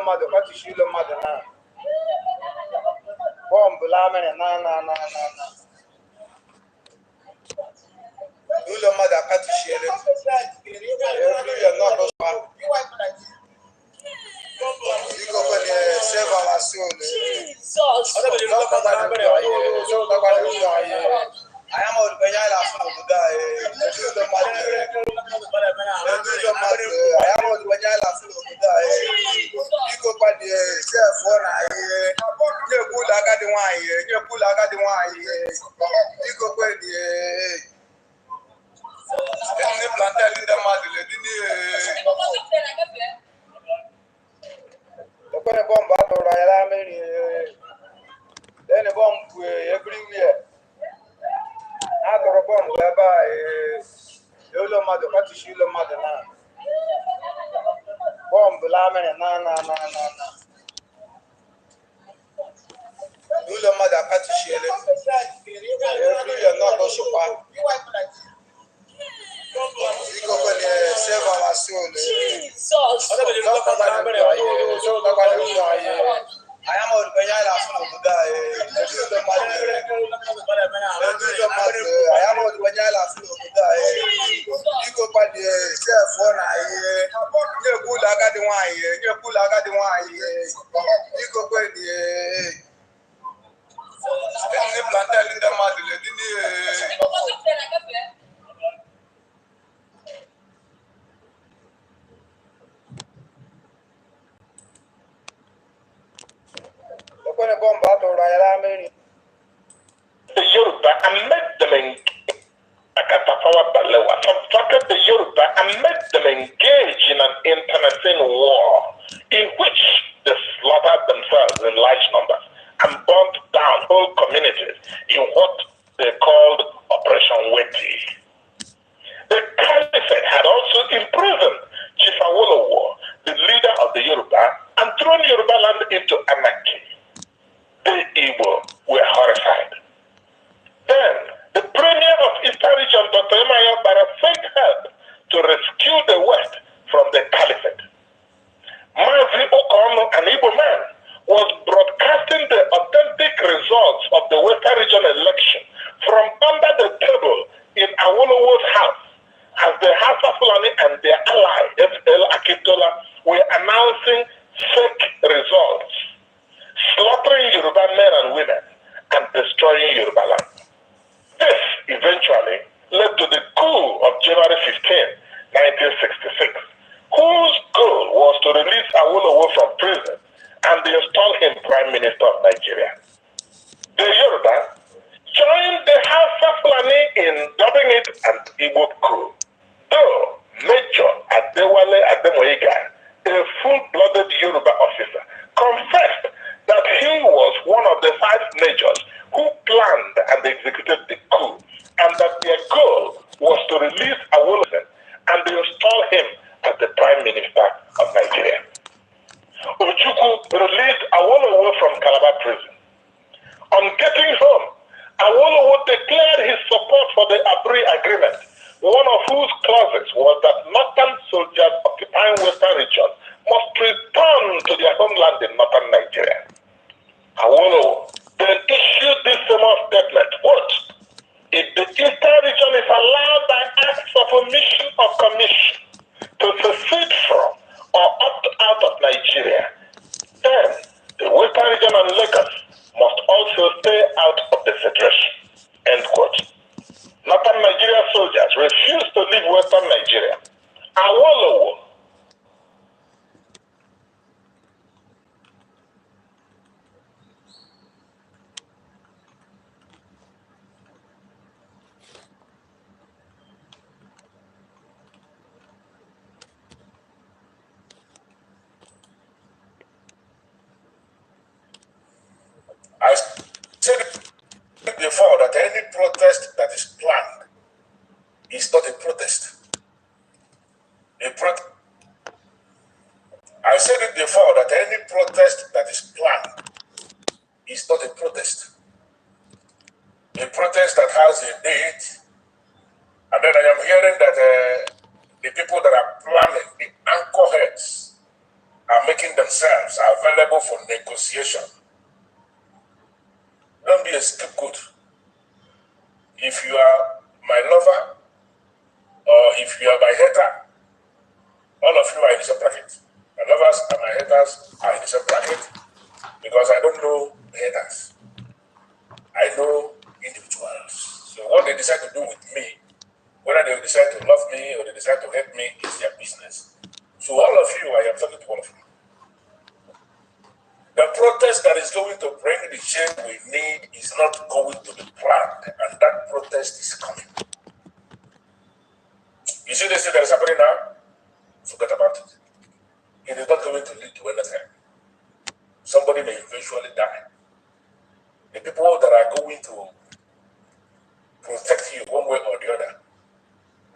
mother, what is your mother now? Bomb, Laman, na. Your mother, cut to share it. You're not you go for the save our soul. I am old Bayala for the die. I am old Bayala for the die. You go by the self for you pull I got the wine. You pull I got the wine. You go by the planter in the mother. The bomb battle, I am then a bomb everywhere. After a bomb, whereby your mother, what is your mother now? Bomb, Laman, na. Your mother, what is she? You're not also far. You go for the save our soul. I am old Bayala for the die. I am old Bayala for the die. You go by the self for you pull I got the wine. You pull I got the wine. You go by the planter in the mother. The Yoruba and made them subtracted the Yoruba and made them engage in an internecine war in which they slaughtered themselves in large numbers and burnt down whole communities in what they called Operation Weti. The Caliphate had also imprisoned Chief Awolowo, the leader of the Yoruba, and thrown Yoruba land into anarchy. The Igbo were horrified. Then, the premier of Eastern Region, Dr. Emmanuel Bara, sent help to rescue the West from the Caliphate. Mazi Okono, an Igbo man, was broadcasting the authentic results of the Western Region election from under the table in Awolowo's house as the Hausa Fulani and their ally, FL Akintola, were announcing fake results, slaughtering Yoruba men and women, and destroying Yoruba land. This eventually led to the coup of January 15, 1966, whose goal was to release Awolowo from prison and install him Prime Minister of Nigeria. The Yoruba joined the Hausa Fulani in dubbing it an Igbo coup, though Major Adewale Ademoyiga, a full-blooded Yoruba officer, confessed that he was one of the 5 majors who planned and executed the coup, and that their goal was to release Awolowo and install him as the Prime Minister of Nigeria. Ojukwu released Awolowo from Calabar prison. On getting home, Awolowo declared his support for the Abri Agreement, one of whose clauses was that northern soldiers occupying Western region must return to their homeland in northern Nigeria. Awolowo then issued this famous statement, quote, "If the Eastern region is allowed by acts of omission or commission to secede from or opt out of Nigeria, then the Western region and Lagos must also stay out of the Federation." End quote. Northern Nigeria soldiers refused to leave Western Nigeria. Awolowo I said before that any protest that is planned is not a protest. I said it before that any protest that is planned is not a protest. A protest that has a date, and then I am hearing that the people that are planning, the anchor heads, are making themselves available for negotiation. Don't be a scapegoat. If you are my lover or if you are my hater, all of you are in the same bracket. My lovers and my haters are in the same bracket because I don't know haters. I know individuals. So what they decide to do with me, whether they decide to love me or they decide to hate me, is their business. So all of you, I am talking to all of you. The protest that is going to bring the change we need is not going to be planned, and that protest is coming. You see this thing that is happening now? Forget about it. It is not going to lead to anything. Somebody may eventually die. The people that are going to protect you one way or the other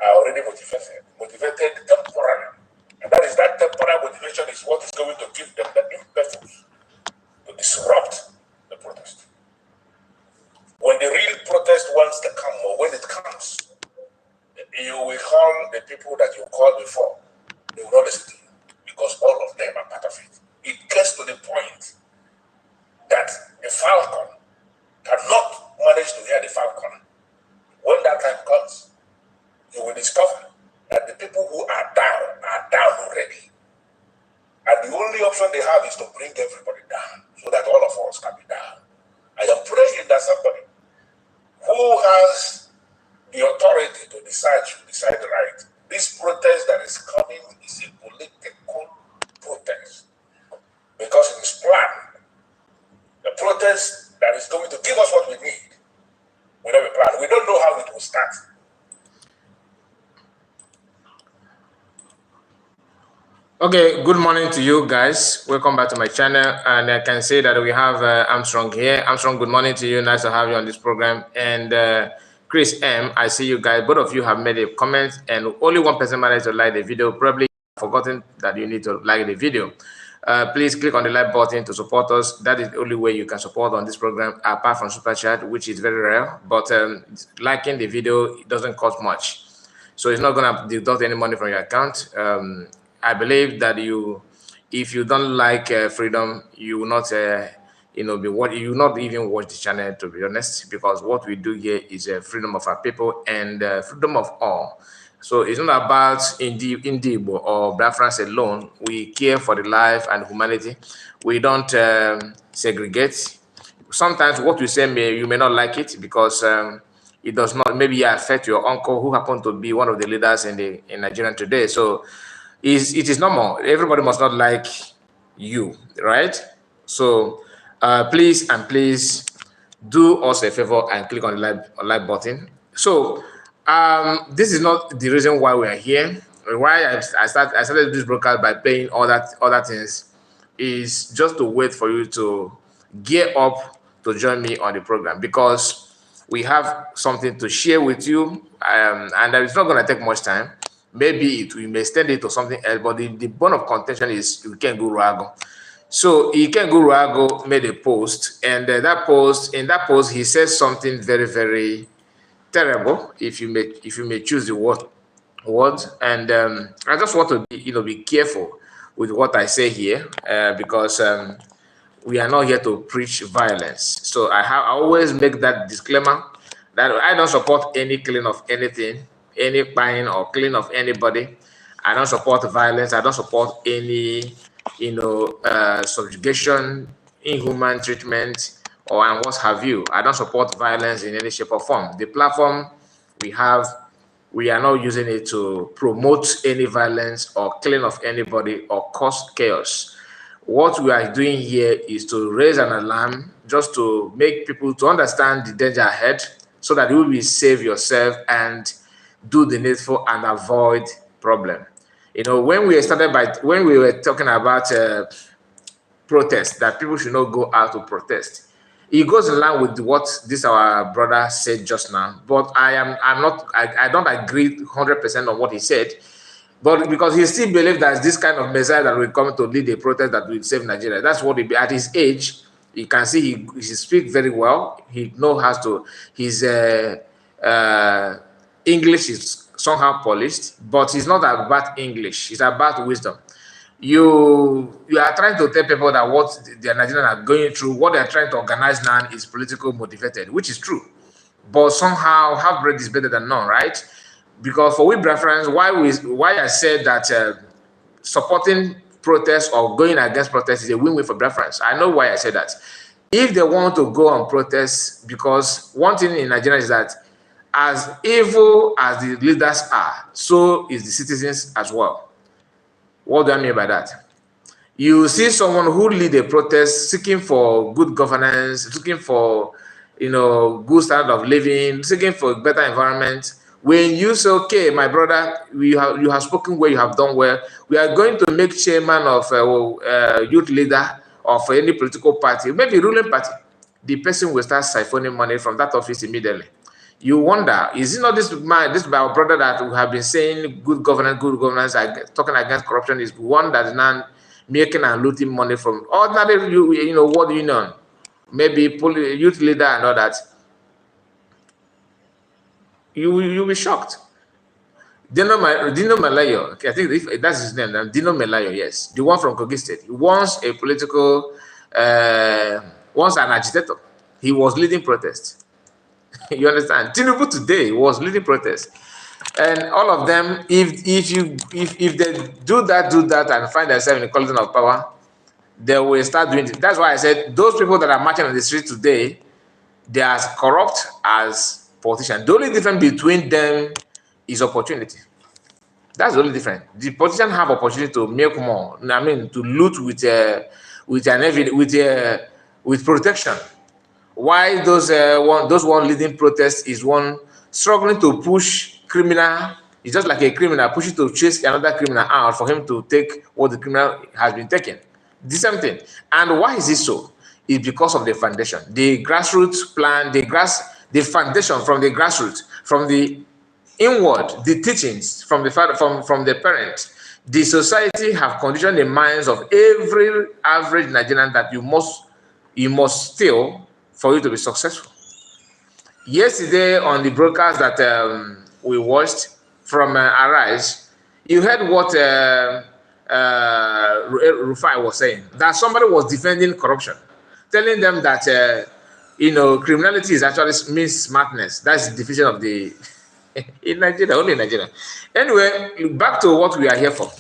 are already motivated temporarily. And that temporary motivation is what is going to give them the impetus to disrupt the protest. When the real protest wants to come, or when it comes, you will call the people that you called before. They will not listen to you because all of them are part of it. It gets to the point that the falcon cannot manage to hear the falcon. When that time comes, you will discover that the people who are down already. And the only option they have is to bring everybody down so that all of us can be down. I am praying that somebody who has the authority to decide should decide right. This protest that is coming is a political protest because it is planned. The protest that is going to give us what we need. We have a plan. We don't know how it will start. Okay, good morning to you guys. Welcome back to my channel, and I can say that we have Armstrong here. Armstrong, good morning to you. Nice to have you on this program. And Chris M, I see you guys. Both of you have made a comment, and only one person managed to like the video. Probably forgotten that you need to like the video. Please click on the like button to support us. That is the only way you can support on this program, apart from super chat, which is very rare. But liking the video, it doesn't cost much, so it's not gonna deduct any money from your account. I believe that if you don't like freedom, you will not, you will not even watch the channel, to be honest, because what we do here is freedom of our people and freedom of all. So it's not about Indibo or Biafrans alone. We care for the life and humanity. We don't segregate. Sometimes what we say you may not like it because it does not maybe affect your uncle who happened to be one of the leaders in Nigeria today. So it is normal. Everybody must not like you, right? So please do us a favor and click on the like button. So this is not the reason why we are here. Why I started this broadcast by playing other things is just to wait for you to gear up to join me on the program, because we have something to share with you, and it's not going to take much time. Maybe we may extend it to something else, but the bone of contention is Ikenga Uruagu. So Ikenga Uruagu made a post, and in that post he says something very, very terrible, if you may choose the word. And I just want to be careful with what I say here, because we are not here to preach violence. So I always make that disclaimer that I don't support any killing of anything, any buying or killing of anybody. I don't support violence. I don't support any, subjugation, inhuman treatment, and what have you. I don't support violence in any shape or form. The platform we have, we are not using it to promote any violence or killing of anybody or cause chaos. What we are doing here is to raise an alarm, just to make people to understand the danger ahead, so that you will save yourself and do the needful and avoid problem. When we were talking about protest, that people should not go out to protest, it goes along with what our brother said just now. But I don't agree 100% on what he said. But because he still believes that this kind of messiah that will come to lead a protest that will save Nigeria. That's what at his age, you can see he speaks very well. He knows how to. His English is somehow polished, but it's not about English. It's about wisdom. you are trying to tell people that what the Nigerians are going through, what they are trying to organize now is political motivated, which is true. But somehow half bread is better than none, right? Because for we Biafrans, why I said that supporting protests or going against protests is a win-win for Biafrans. I know why I said that. If they want to go on protests, because one thing in Nigeria is that as evil as the leaders are, so is the citizens as well. What do I mean by that? You see someone who lead a protest seeking for good governance, seeking for good standard of living, seeking for a better environment. When you say, okay, my brother, you have spoken well, you have done well, we are going to make chairman of youth leader of any political party, maybe ruling party, the person will start siphoning money from that office immediately. You wonder, is it not this man, this our brother that we have been saying good governance, talking against corruption, is one that is now making and looting money from ordinary, ward union, maybe youth leader and all that? You'll be shocked. Dino Malayo, I think if that's his name, Dino Malayo, yes, the one from Kogi State. He once a political, once an agitator. He was leading protests. You understand? Tinubu today was leading protests, and all of them, if they do that and find themselves in the collision of power, they will start doing it. That's why I said those people that are marching on the street today, they are as corrupt as politicians. The only difference between them is opportunity. That's the only difference. The politicians have opportunity to make more. I mean, to loot with protection. Why those one leading protests is one struggling to push criminal. It's just like a criminal pushing to chase another criminal out for him to take what the criminal has been taken. The same thing. And why is it so? It's because of the foundation, the grassroots plan, the foundation from the grassroots, from the inward, the teachings from the father, from the parents. The society have conditioned the minds of every average Nigerian that you must steal for you to be successful. Yesterday on the broadcast that we watched from Arise, you heard what Rufai was saying, that somebody was defending corruption, telling them that criminality is actually means smartness. That's the division of the in Nigeria, only in Nigeria. Anyway, back to what we are here for.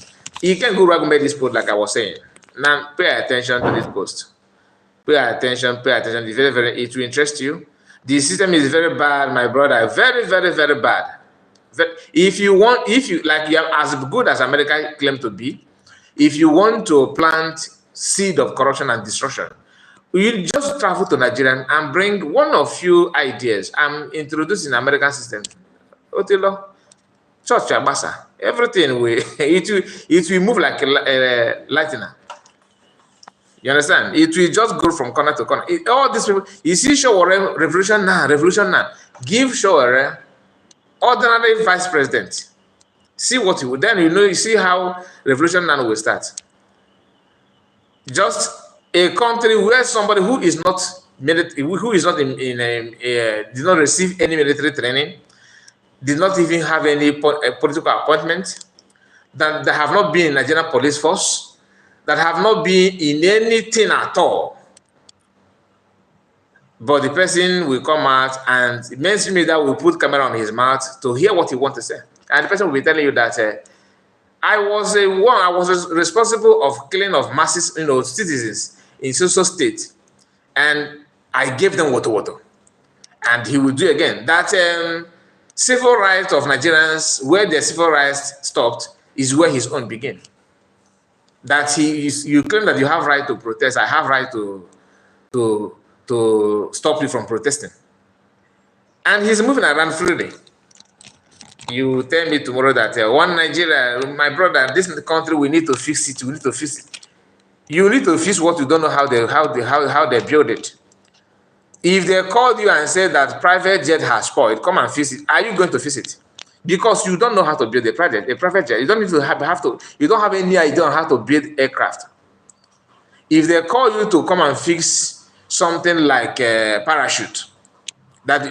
Uruagu made this post, like I was saying. Now pay attention to this post. Pay attention. It's very, very, it will interest you. The system is very bad, my brother. Very, very, very bad. If you like, you are as good as America claims to be. If you want to plant seed of corruption and destruction, you just travel to Nigeria and bring one of few ideas. I'm introducing American system. Otilo, church abasa, everything it will move like lightning. You understand? It will just go from corner to corner. All these people, you see, Showore, revolution now. Give Showore ordinary vice president. See what you then you see how revolution now will start. Just a country where somebody who is not military, who is not did not receive any military training, did not even have any political appointment, that have not been in Nigerian police force, that have not been in anything at all. But the person will come out and mainstream media will put camera on his mouth to hear what he wants to say. And the person will be telling you that I was responsible of killing of masses, citizens in social state, and I gave them water. And he will do again. That civil rights of Nigerians, where their civil rights stopped, is where his own began. That you claim that you have right to protest. I have right to stop you from protesting. And he's moving around freely. You tell me tomorrow that one Nigeria, my brother, this country, we need to fix it. We need to fix it. You need to fix what you don't know how they build it. If they called you and said that private jet has spoiled, come and fix it. Are you going to fix it? Because you don't know how to build a private jet. You don't need to have to. You don't have any idea on how to build aircraft. If they call you to come and fix something like a parachute, that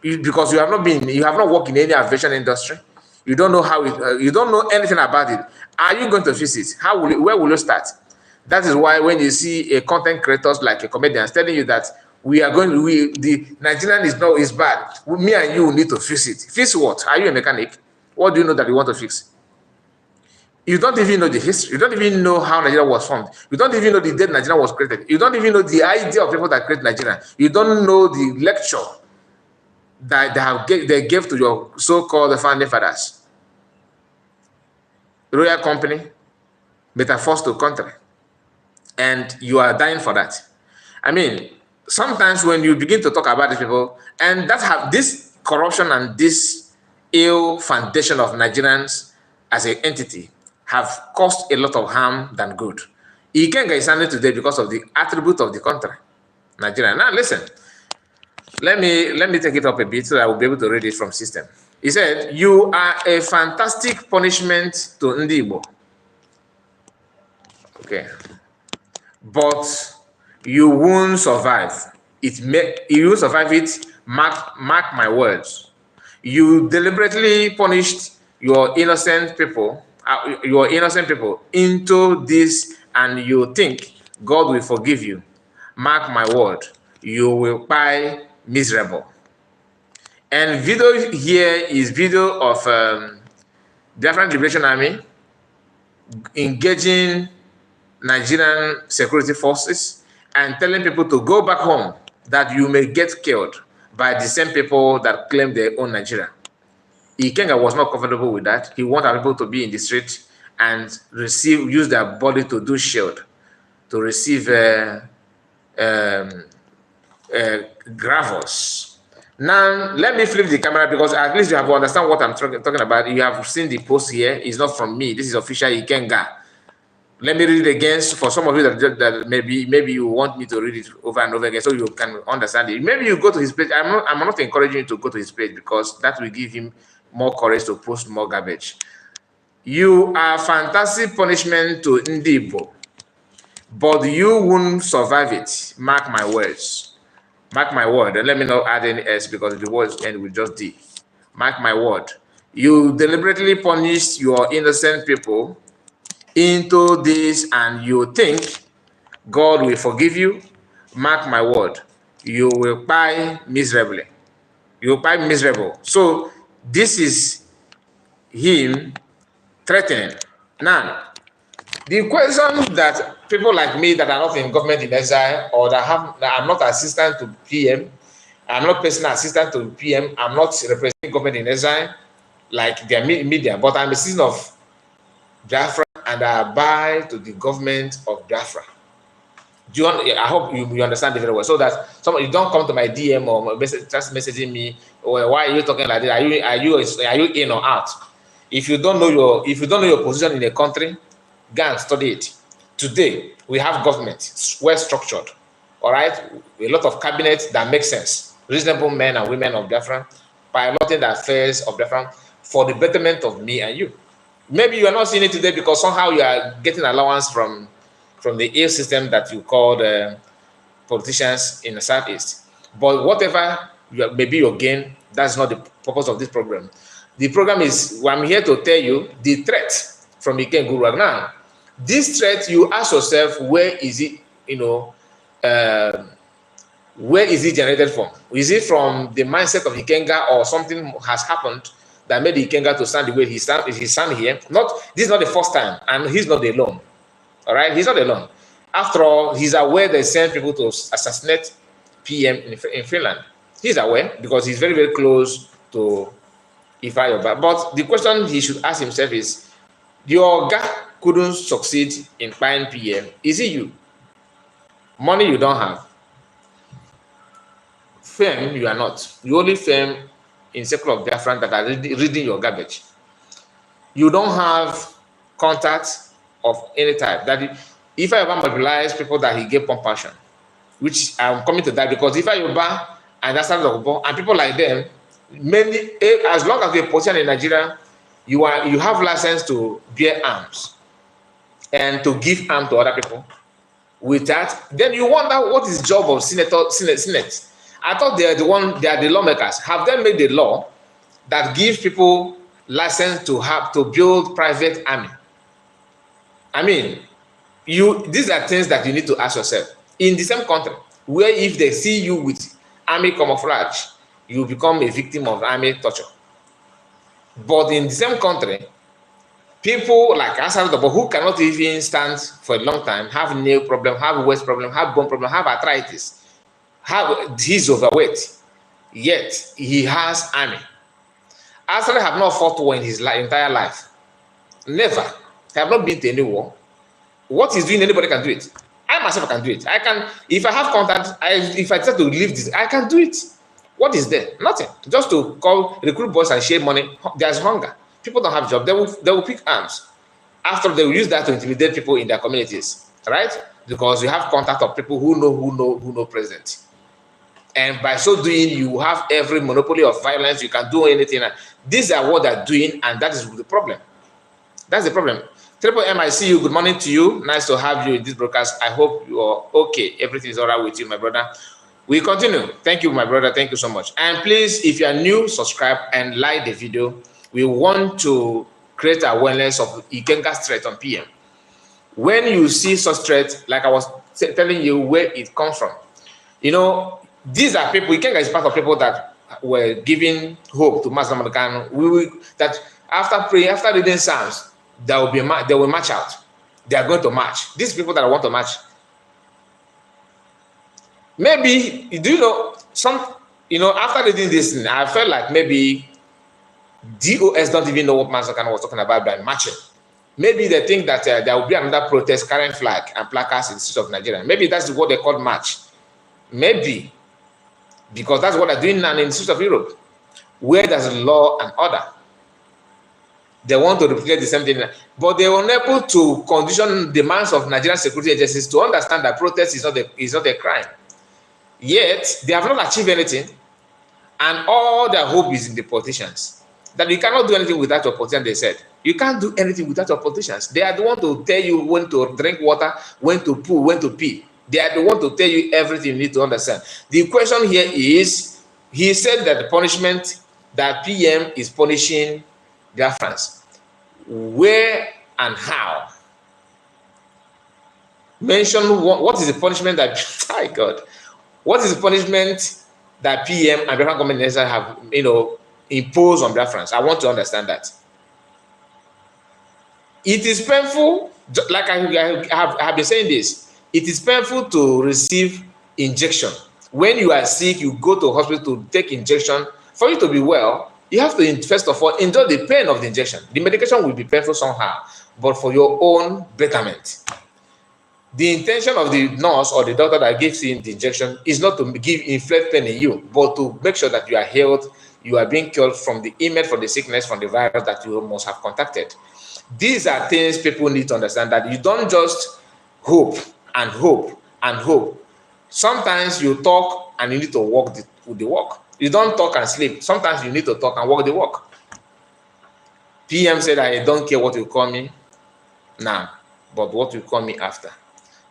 because you have not worked in any aviation industry, You don't know how it, you don't know anything about it. Are you going to fix it? How will where will you start? That is why when you see a content creators like a comedian telling you that the Nigerian is bad. Me and you need to fix it. Fix what? Are you a mechanic? What do you know that you want to fix? You don't even know the history. You don't even know how Nigeria was formed. You don't even know the day Nigeria was created. You don't even know the idea of people that create Nigeria. You don't know the lecture that they gave to your so-called founding fathers. Royal company, metaphors to country. And you are dying for that. I mean, sometimes when you begin to talk about these people, and that have this corruption and this ill foundation of Nigerians as an entity, have caused a lot of harm than good. Ikenga is standing today because of the attribute of the country, Nigeria. Now listen, let me take it up a bit so I will be able to read it from system. He said, "You are a fantastic punishment to Ndi Igbo. Okay, but you won't survive. You won't survive it. Mark my words. You deliberately punished your innocent people." Into this, and you think God will forgive you. Mark my word, you will die miserable. And video here is video of Biafra Liberation Army engaging Nigerian security forces and telling people to go back home, that you may get killed by the same people that claim they own Nigeria. Ikenga was not comfortable with that. He wanted people to be in the street and use their body to do shield, to receive gravels. Now, let me flip the camera because at least you have to understand what I'm talking about. You have seen the post here. It's not from me. This is official Ikenga. Let me read it again for some of you that maybe you want me to read it over and over again so you can understand it. Maybe you go to his page. I'm not encouraging you to go to his page because that will give him more courage to post more garbage. You are fantastic punishment to Ndi Igbo, but you won't survive it. Mark my words. Mark my word. And let me not add any S because the words end with just D. Mark my word. You deliberately punished your innocent people into this, and you think God will forgive you. Mark my word. You will die miserably. You will die miserable. So this is him threatening. Now, the question that people like me that are not in government in exile or that I'm not assistant to PM, I'm not personal assistant to PM, I'm not representing government in exile like their media, but I'm a citizen of Biafra and I abide to the government of Biafra. I hope you understand it very well, so that you don't come to my DM or just messaging me, or why are you talking like this? Are you in or out? If you don't know your position in a country, go and study it. Today we have government well structured, all right, a lot of cabinets that make sense, reasonable men and women of Biafra, piloting the affairs of Biafra for the betterment of me and you. Maybe you are not seeing it today because somehow you are getting allowance from the ill system that you call politicians in the Southeast. But whatever maybe your gain, that's not the purpose of this program. The program is, I'm here to tell you the threat from Ikenga Uruagu. Now, this threat, you ask yourself, where is it, where is it generated from? Is it from the mindset of Ikenga, or something has happened that made Ikenga to stand the way he stand here? This is not the first time, and he's not alone. All right, he's not alone. After all, he's aware they send people to assassinate PM in Finland. He's aware because he's very, very close to Ifa. But the question he should ask himself is, your guy couldn't succeed in buying PM. Is it you? Money you don't have. Fame you are not. You only fame in circle of Biafran that are reading your garbage. You don't have contacts of any type. That if I ever mobilize people that he gave compassion, which I'm coming to that, because if I ever and that's and people like them, many, as long as you're a position in Nigeria, you have license to bear arms and to give arms to other people. With that, then you wonder what is the job of Senate. I thought they are the lawmakers. Have they made the law that gives people license to build private army. I mean, these are things that you need to ask yourself. In the same country, where if they see you with army camouflage, you become a victim of army torture. But in the same country, people like Asado, who cannot even stand for a long time, have nail problem, have waist problem, have bone problem, have arthritis, he's overweight, yet he has army. Asado have not fought war in his entire life. Never. They have not been to any war. What he's doing, anybody can do it. I myself can do it. I can, if I have contact, if I decide to leave this, I can do it. What is there? Nothing. Just to recruit boys and share money. There's hunger. People don't have jobs. They will pick arms. After they will use that to intimidate people in their communities, right? Because you have contact of people who know president. And by so doing, you have every monopoly of violence. You can do anything. These are what they're doing, and that is the problem. That's the problem. Triple M, I see you. Good morning to you. Nice to have you in this broadcast. I hope you are okay. Everything is all right with you, my brother. We continue. Thank you, my brother. Thank you so much. And please, if you are new, subscribe and like the video. We want to create awareness of Ikenga's threat on PM. When you see such threat, like I was telling you where it comes from, you know, these are people. Ikenga is part of people that were giving hope to Master American. That after praying, after reading Psalms, they will march out. They are going to march. These people that want to march. Maybe, do you know, after reading this, I felt like maybe DOS don't even know what Master was talking about by marching. Maybe they think that there will be another protest carrying flag and placards in the streets of Nigeria. Maybe that's what they call march. Maybe. Because that's what they're doing now in the streets of Europe, where there's law and order. They want to replicate the same thing, but they were unable to condition demands of Nigerian security agencies to understand that protest is not a crime. Yet, they have not achieved anything, and all their hope is in the politicians. That you cannot do anything without your politicians, they said. You can't do anything without your politicians. They are the one to tell you when to drink water, when to poo, when to pee. They are the one to tell you everything you need to understand. The question here is, he said that the punishment that PM is punishing Biafrans. Where and how? Mention what is the punishment that, my God, what is the punishment that PM and Biafran government have, imposed on Biafrans? I want to understand that. It is painful, like I have been saying this, it is painful to receive injection. When you are sick, you go to hospital to take injection. For you to be well, you have to, first of all, enjoy the pain of the injection. The medication will be painful somehow, but for your own betterment. The intention of the nurse or the doctor that gives you the injection is not to inflict pain in you, but to make sure that you are healed, you are being cured from the image, from the sickness, from the virus that you must have contacted. These are things people need to understand, that you don't just hope and hope and hope. Sometimes you talk and you need to walk the walk. You don't talk and sleep. Sometimes you need to talk and walk the walk. PM said, I don't care what you call me now, but what you call me after.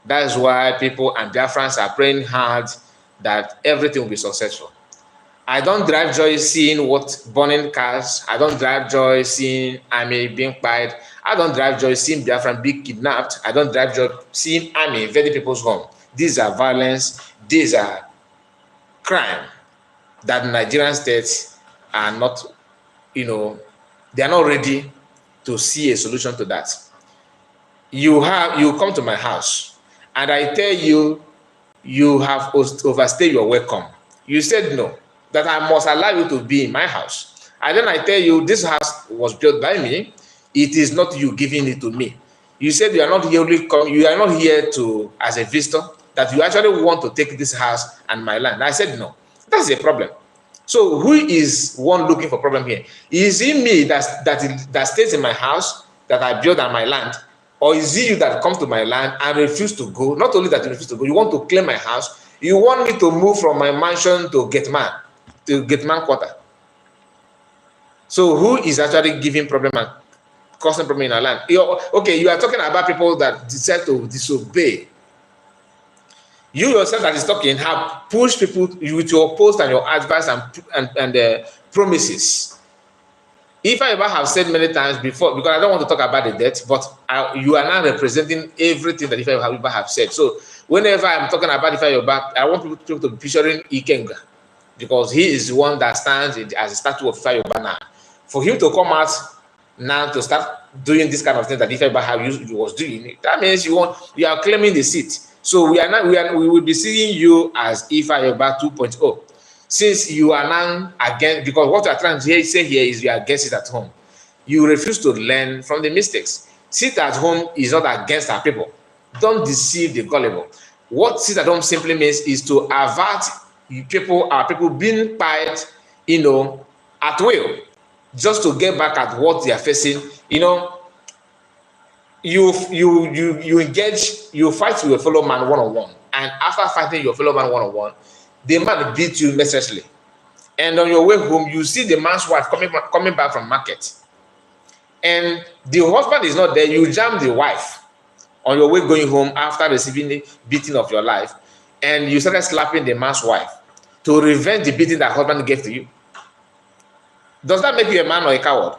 That is why people and Biafrans are praying hard that everything will be successful. I don't drive joy seeing burning cars. I don't drive joy seeing army being fired. I don't drive joy seeing Biafran being kidnapped. I don't drive joy seeing army invading people's home. These are violence. These are crime that Nigerian states are not, they are not ready to see a solution to that. You come to my house and I tell you, you have overstayed your welcome. You said no, that I must allow you to be in my house. And then I tell you, this house was built by me. It is not you giving it to me. You said you are not here to as a visitor, that you actually want to take this house and my land. I said no. That's a problem. So who is one looking for problem here? Is it me that stays in my house that I built on my land? Or is it you that comes to my land and refuse to go? Not only that you refuse to go, you want to claim my house. You want me to move from my mansion to Getman quarter. So who is actually giving problem and causing problem in our land? Okay, you are talking about people that decide to disobey. You yourself that is talking have pushed people with your post and your advice and promises. If I ever have said many times before, because I don't want to talk about the death, but you are now representing everything that if I ever have said. So whenever I'm talking about if I ever, I want people to be picturing Ikenga, because he is the one that stands as a statue of Ifa now. For him to come out now to start doing this kind of thing that Ifa was doing, that means you are claiming the seat. So we will be seeing you as Ifa 2.0. Since you are now against, because what you are trying to say here is you are against it at home. You refuse to learn from the mistakes. Sit at home is not against our people. Don't deceive the gullible. What sit at home simply means is to avert our people being fired, at will, just to get back at what they are facing. You engage, you fight with your fellow man one-on-one, and after fighting your fellow man one-on-one, the man beat you mercilessly, and on your way home you see the man's wife coming back from market, and the husband is not there. You jam the wife on your way going home after receiving the beating of your life, and you started slapping the man's wife to revenge the beating that husband gave to you. Does that make you a man or a coward?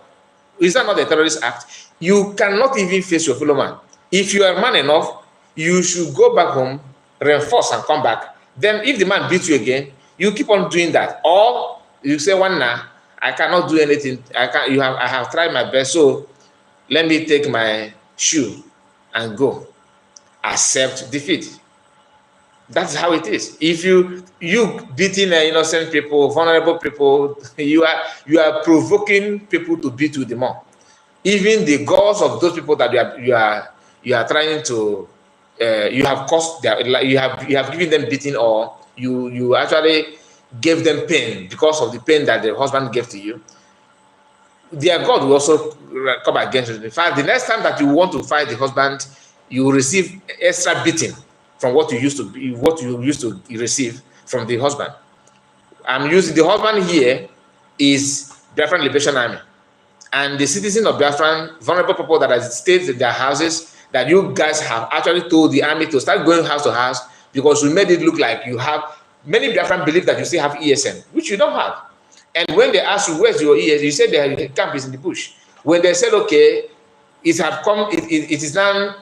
Is that not a terrorist act? You cannot even face your fellow man. If you are man enough, you should go back home, reinforce, and come back. Then if the man beats you again, you keep on doing that. Or you say, one now, I cannot do anything. I have tried my best, so let me take my shoe and go. Accept defeat. That's how it is. If you beating innocent people, vulnerable people, you are provoking people to beat you the more. Even the goals of those people that you are trying to you have caused you have given them beating, or you actually gave them pain because of the pain that the husband gave to you. Their God will also come against you. In fact, the next time that you want to fight the husband, you will receive extra beating from what you used to receive from the husband. I'm using the husband here is Biafran Liberation Army, and the citizens of Biafran, vulnerable people that have stayed in their houses, that you guys have actually told the army to start going house to house, because we made it look like you have. Many Biafran believe that you still have ESN, which you don't have. And when they ask you where's your ESN, you said the camp is in the bush. When they said, okay, it is now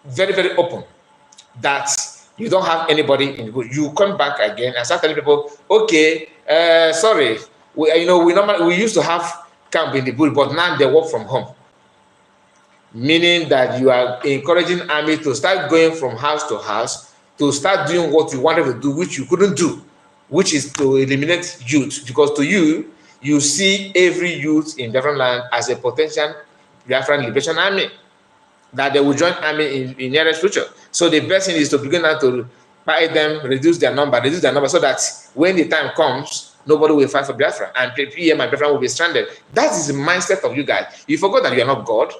very, very open that you don't have anybody in the bush, you come back again and start telling people, okay, sorry, we used to have camp in the bush, but now they work from home. Meaning that you are encouraging army to start going from house to house, to start doing what you wanted to do, which you couldn't do, which is to eliminate youth. Because to you, you see every youth in Biafran land as a potential Biafran Liberation Army, that they will join army in nearest future. So the best thing is to begin now to buy them, reduce their number, so that when the time comes, nobody will fight for Biafra, and PM and Biafra will be stranded. That is the mindset of you guys. You forgot that you are not God.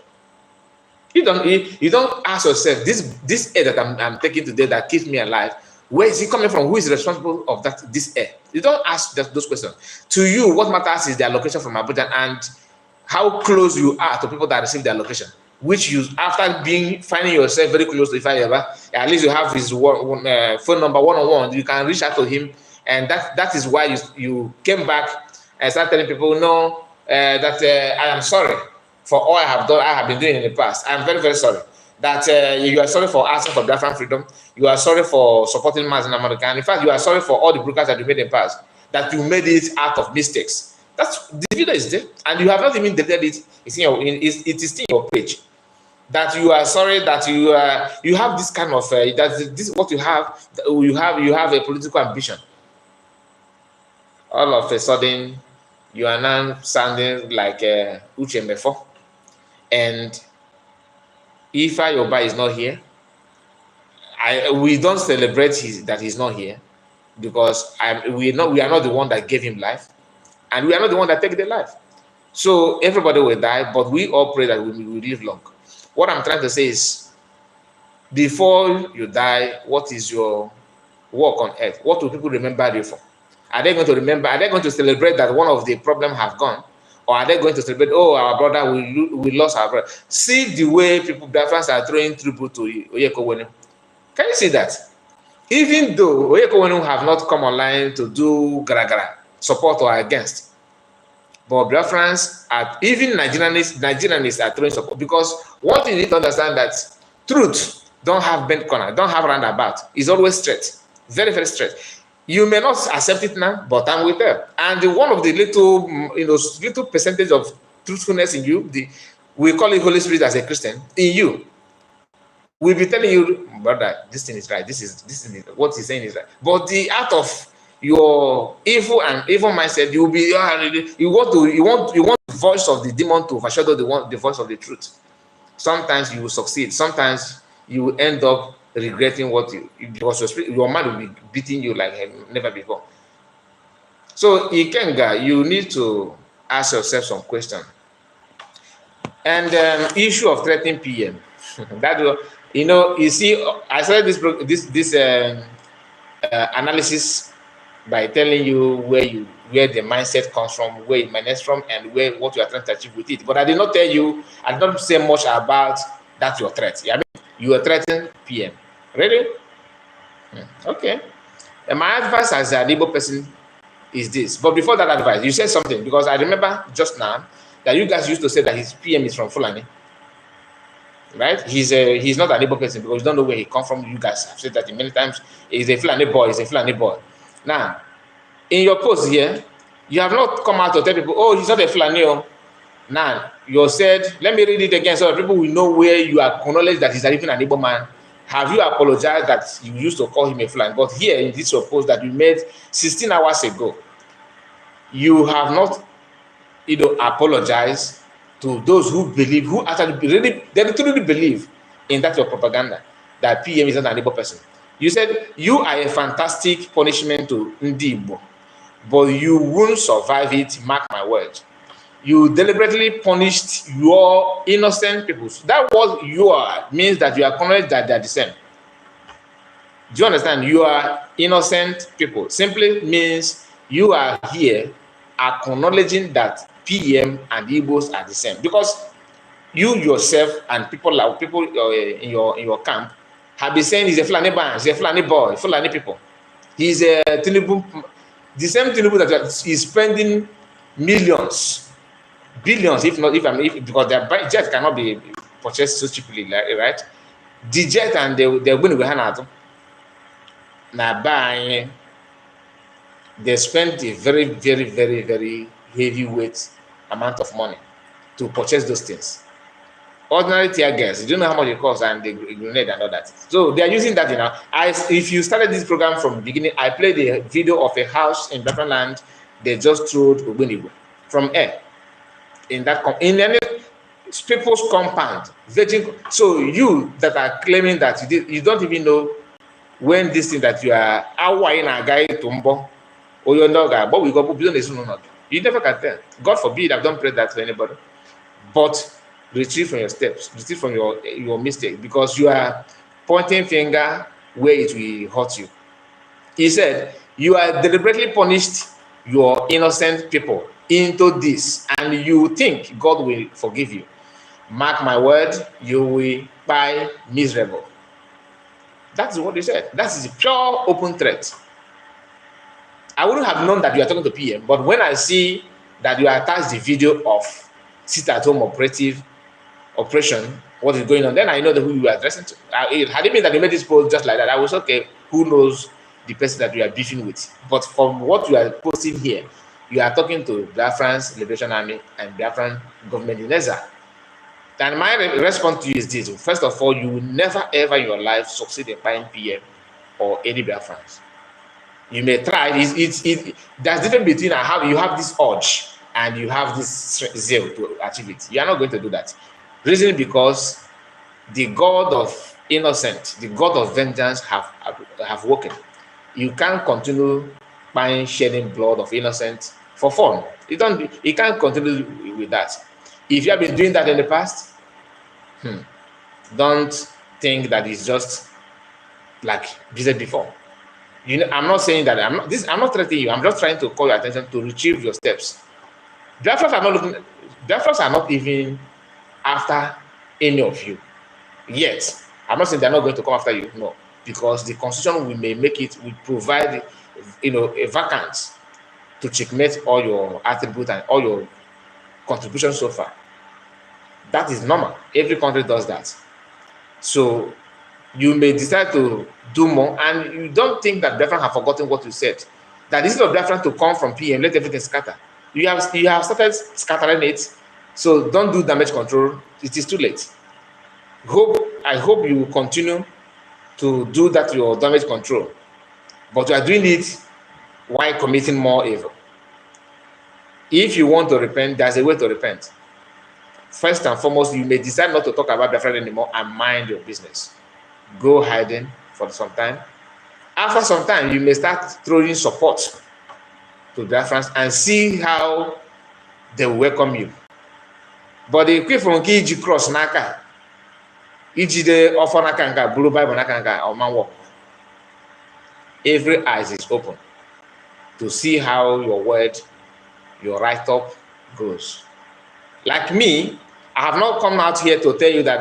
You don't ask yourself, this air that I'm taking today that keeps me alive, where is it coming from? Who is responsible of this air? You don't ask those questions. To you, what matters is the allocation from Abuja and how close you are to people that receive the allocation. Which you, after finding yourself very close to Ifa, at least you have his phone number one-on-one. You can reach out to him, and that is why you came back and started telling people, no, that I am sorry for all I have been doing in the past. I'm very, very sorry. That you are sorry for asking for Biafran freedom. You are sorry for supporting mass in America. And in fact, you are sorry for all the brokers that you made in the past, that you made it out of mistakes. That's the video is there, and you have not even deleted it. It is still your page. That you are sorry that you have this kind of that this is what you have. You have a political ambition. All of a sudden, you are now sounding like Uche Mefo. And Ifa Yoba is not here. We don't celebrate that he's not here, because we are not the one that gave him life, and we are not the one that take the life. So everybody will die, but we all pray that we will live long. What I'm trying to say is, before you die, what is your work on earth? What will people remember you for? Are they going to remember? Are they going to celebrate that one of the problems have gone? Or are they going to celebrate, oh, our brother, we lost our brother? See the way people, Biafrans, are throwing tribute to Oyekowenu. Can you see that? Even though Oyekowenu have not come online to do gara-gara, support or against, But Biafrans, even Nigerians are throwing support, because what you need to understand that truth don't have bent corner, don't have roundabout. It's always straight, very, very straight. You may not accept it now, but I'm with them. And one of the little, little percentage of truthfulness in you, we call it Holy Spirit as a Christian, in you, we'll be telling you, brother, this thing is right. This is what he's saying is right. But the out of your evil mindset, you'll be you want the voice of the demon to overshadow the voice of the truth. Sometimes you will succeed. Sometimes you will end up regretting because your mind will be beating you like never before. So Ikenga, you need to ask yourself some questions. And issue of threatening PM. That will, you see, I started this analysis by telling you where the mindset comes from, where it emanates from, and what you are trying to achieve with it. But I did not say much about that your threat. I mean, you are threatening PM. Really? Okay. And my advice as an Igbo person is this. But before that advice, you said something, because I remember just now that you guys used to say that his PM is from Fulani. Right? He's not an Igbo person, because you don't know where he comes from. You guys have said that many times. He's a Fulani boy. He's a Fulani boy. Now, in your post here, you have not come out to tell people, oh, he's not a Fulani. Now, you said, let me read it again so that people will know where you acknowledge that he's even an Igbo man. Have you apologized that you used to call him a Fulani? But here in this post that you made 16 hours ago, you have not apologized to those who believe, who actually they truly believe in that your propaganda, that PM is not an Igbo person. You said you are a fantastic punishment to Ndi Igbo, but you won't survive it, mark my words. You deliberately punished your innocent people. That was means that you acknowledge that they are the same. Do you understand? You are innocent people. Simply means you are here acknowledging that PM and Igbos are the same, because you yourself and people in your camp have been saying he's a Fulani man, he's a Fulani boy, Fulani people. He's a Tinubu, the same Tinubu that is spending millions, billions, because their jet cannot be purchased so cheaply, right? The jet and they're going to hand now buying. They spend a very, very, very, very heavyweight amount of money to purchase those things. Ordinary tear gas, you don't know how much it costs, and the grenade and all that. So they are using that now. If you started this program from the beginning, I played a video of a house in Biafra land. They just threw Uruagu from air in any people's compound. So you that are claiming that you don't even know when this thing that you are in a guy to or your dog, but we go you never can tell. God forbid, I don't pray that to anybody. But retrieve from your steps, retrieve from your mistake, because you are pointing finger where it will hurt you. He said, you are deliberately punished your innocent people into this, and you think God will forgive you. Mark my word, you will die miserable. That's what he said. That is a pure open threat. I wouldn't have known that you are talking to PM, but when I see that you attach the video of sit-at-home operation, what is going on, then I know who you are addressing to. Had it been that you made this post just like that, I was okay. Who knows the person that you are beefing with? But from what you are posting here, you are talking to Biafran's Liberation Army and Biafran government in Ezra. And my response to you is this: first of all, you will never ever in your life succeed in buying PM or any Biafrans. You may try. There's difference between you have this urge and you have this zeal to achieve it. You are not going to do that. Reason because the God of innocence, the God of vengeance have woken. You can't continue buying shedding blood of innocent for fun. You can't continue with that. If you have been doing that in the past, don't think that it's just like we said before. I'm not saying that I'm not threatening you. I'm just trying to call your attention to retrieve your steps. Biafrans are not even after any of you yet. I'm not saying they're not going to come after you, no, because the constitution will provide a vacance to checkmate all your attributes and all your contribution so far. That is normal. Every country does that. So you may decide to do more, and you don't think that Biafran have forgotten what you said. That instead of Biafran to come from PM, let everything scatter. You have started scattering it, so don't do damage control. It is too late. I hope you will continue to do that your damage control, but you are doing it while committing more evil. If you want to repent, there's a way to repent. First and foremost, you may decide not to talk about Biafra anymore and mind your business. Go hiding for some time. After some time, you may start throwing support to Biafrans and see how they will welcome you. But the quick from Kiji cross Naka, Ijide offer Nakanga, Blue Bible Nakanga, or Manwalk. Every eyes is open to see how your word, your write-up goes. Like me, I have not come out here to tell you that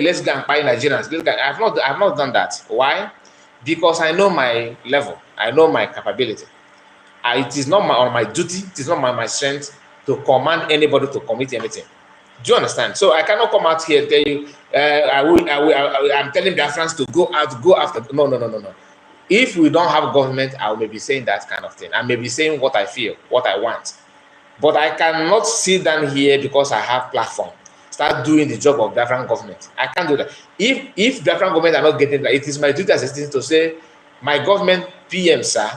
let's go and buy Nigerians. I have not done that. Why? Because I know my level. I know my capability. It is not on my duty. It is not my strength to command anybody to commit anything. Do you understand? So I cannot come out here and tell you, I'm telling Biafrans to go after. No. If we don't have government, I may be saying that kind of thing. I may be saying what I feel, what I want. But I cannot sit down here because I have platform. Start doing the job of Biafran government. I can't do that. If Biafran government are not getting that, it is my duty as a citizen to say, my government PM, sir,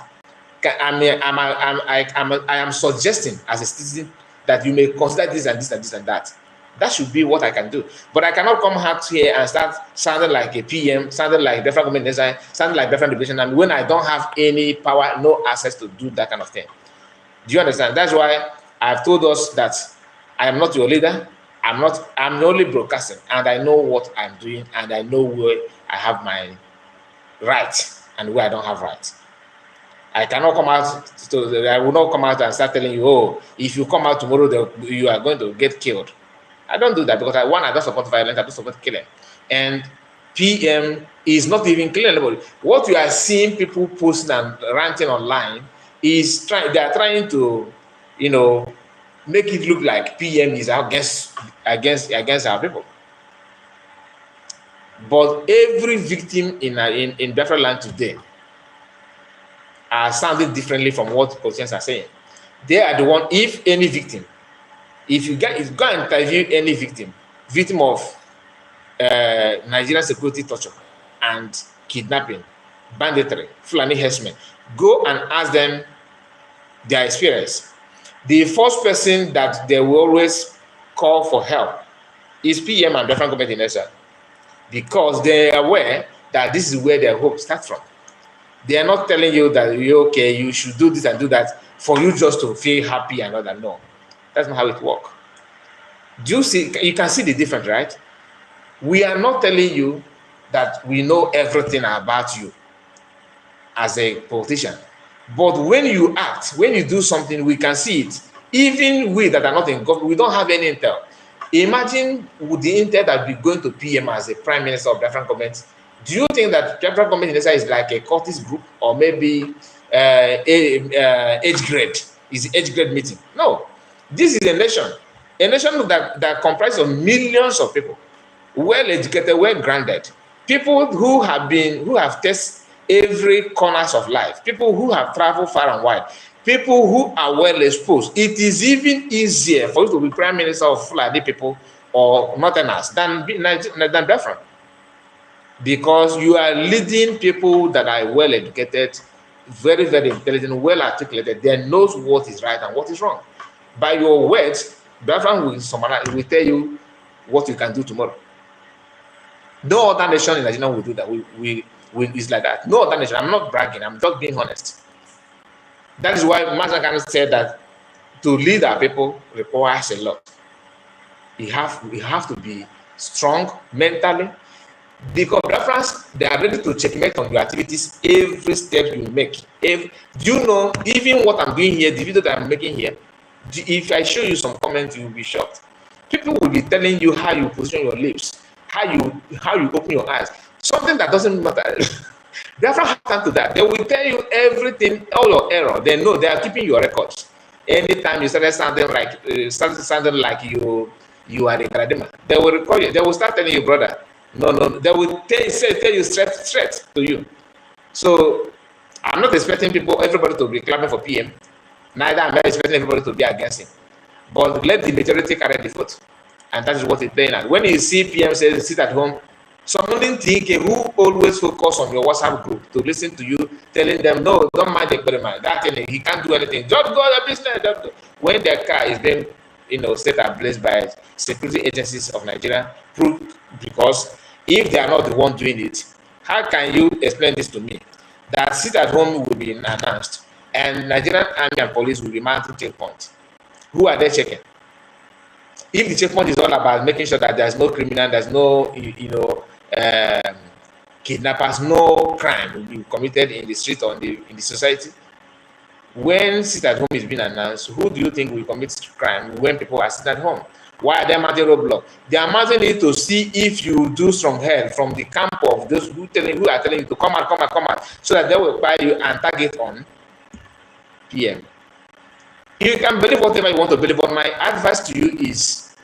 I am suggesting as a citizen that you may consider this and this and this and that. That should be what I can do. But I cannot come out here and start sounding like a PM, sounding like Biafran government design, sounding like Biafran liberation, and when I don't have any power, no access to do that kind of thing. Do you understand? That's why I've told us that I am not your leader. I'm only broadcasting, and I know what I'm doing, and I know where I have my right and where I don't have right. I cannot come out I will not come out and start telling you, oh, if you come out tomorrow, you are going to get killed. I don't do that because I don't support violence, I don't support killing. And PM is not even killing anybody. What you are seeing people posting and ranting online is they are trying to, make it look like PM is against our people. But every victim in Biafra land today are sounding differently from what politicians are saying. They are the one, if any victim, if you go and interview any victim of Nigerian security torture and kidnapping, banditry, Fulani herdsmen, go and ask them their experience. The first person that they will always call for help is PM and Biafran government in Israel, because they are aware that this is where their hope starts from. They are not telling you that you should do this and do that for you just to feel happy and all that. No, that's not how it works. Do you see? You can see the difference, right? We are not telling you that we know everything about you as a politician. But when you act, when you do something, we can see it. Even we that are not in government, we don't have any intel. Imagine with the intel that we're going to PM as a prime minister of Biafran government. Do you think that Biafran government in Israel is like a cultist group or maybe age grade? Is age grade meeting? No. This is a nation that comprises of millions of people, well educated, well grounded, people who have tested every corners of life, people who have traveled far and wide, people who are well exposed. It is even easier for you to be prime minister of Fulani people or Northerners than Biafran, because you are leading people that are well educated, very, very intelligent, well articulated. They know what is right and what is wrong. By your words, Biafran will tell you what you can do tomorrow. No other nation in Nigeria will do that. It's like that. No other nation. I'm not bragging. I'm just being honest. That is why Mazakan said that to lead our people requires a lot. You have to be strong mentally, because Biafrans, they are ready to checkmate on your activities every step you make. Do you know, even what I'm doing here, the video that I'm making here, if I show you some comments, you will be shocked. People will be telling you how you position your lips, how you open your eyes. Something that doesn't matter. Biafra have time to that. They will tell you everything, all your error. They know they are keeping your records. anytime you started sounding like you are a Galadima, they will recall you. They will start telling you, brother, no. They will tell you straight to you. So I'm not expecting everybody to be clapping for PM. Neither am I expecting everybody to be against him. But let the majority carry the vote. And that is what it's playing at. When you see PM say sit at home, someone think who always focus on your WhatsApp group to listen to you, telling them, no, don't mind the experiment. That thing, he can't do anything. Just go to business. When their car is being, set ablaze by security agencies of Nigeria, because if they are not the one doing it, how can you explain this to me? That sit at home will be announced, and Nigerian army and police will be mounting checkpoints. Who are they checking? If the checkpoint is all about making sure that there's no criminal, there's no, kidnappers, no crime will be committed in the street or in the society. When sit at home is being announced, who do you think will commit crime when people are sitting at home? Why are they mounting roadblock? They are mounting it to see if you do strong head from the camp of those who are telling you to come out, so that they will buy you and target on PM. You can believe whatever you want to believe, but my advice to you is